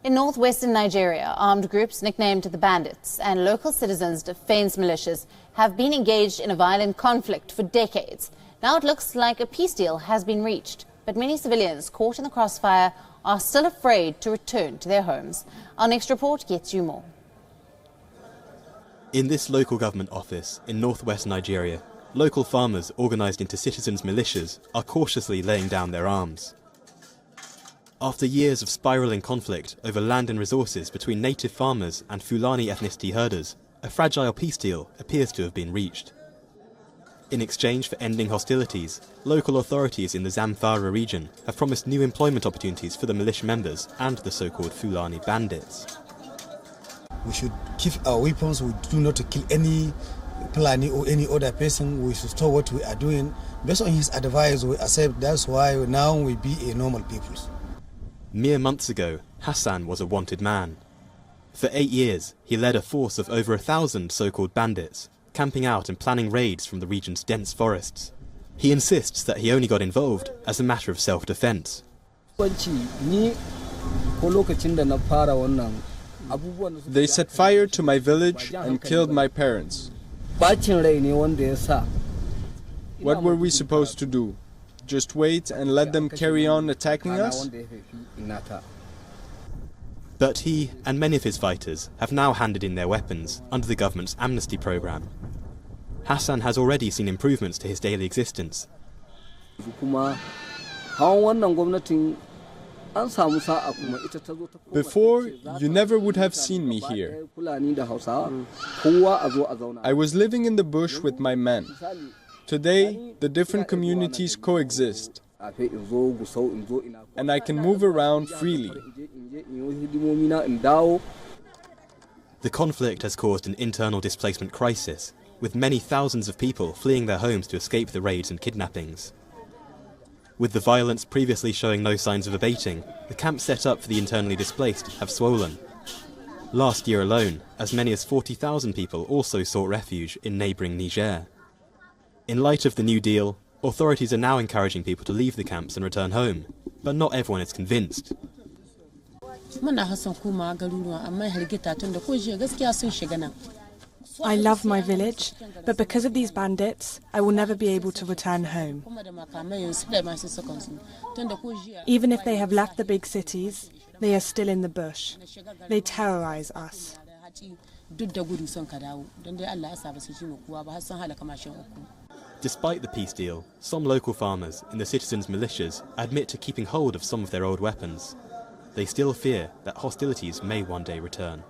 In northwestern Nigeria, armed groups nicknamed the Bandits and local citizens' defense militias have been engaged in a violent conflict for decades. Now it looks like a peace deal has been reached, but many civilians caught in the crossfire are still afraid to return to their homes. Our next report gets you more. In this local government office in northwest Nigeria, local farmers organised into citizens' militias are cautiously laying down their arms. After years of spiralling conflict over land and resources between native farmers and Fulani ethnicity herders, a fragile peace deal appears to have been reached. In exchange for ending hostilities, local authorities in the Zamfara region have promised new employment opportunities for the militia members and the so-called Fulani bandits. We should keep our weapons, we do not kill any Fulani or any other person, we should stop what we are doing. Based on his advice, we accept, that's why now we be a normal people. Mere months ago, Hassan was a wanted man. For 8 years, he led a force of over 1,000 so-called bandits, camping out and planning raids from the region's dense forests. He insists that he only got involved as a matter of self-defense. They set fire to my village and killed my parents. What were we supposed to do? Just wait and let them carry on attacking us? But he and many of his fighters have now handed in their weapons under the government's amnesty program. Hassan has already seen improvements to his daily existence. Before, you never would have seen me here. I was living in the bush with my men. Today, the different communities coexist, and I can move around freely. The conflict has caused an internal displacement crisis, with many thousands of people fleeing their homes to escape the raids and kidnappings. With the violence previously showing no signs of abating, the camps set up for the internally displaced have swollen. Last year alone, as many as 40,000 people also sought refuge in neighbouring Niger. In light of the new deal, authorities are now encouraging people to leave the camps and return home, but not everyone is convinced. I love my village, but because of these bandits, I will never be able to return home. Even if they have left the big cities, they are still in the bush. They terrorize us. Despite the peace deal, some local farmers in the citizens' militias admit to keeping hold of some of their old weapons. They still fear that hostilities may one day return.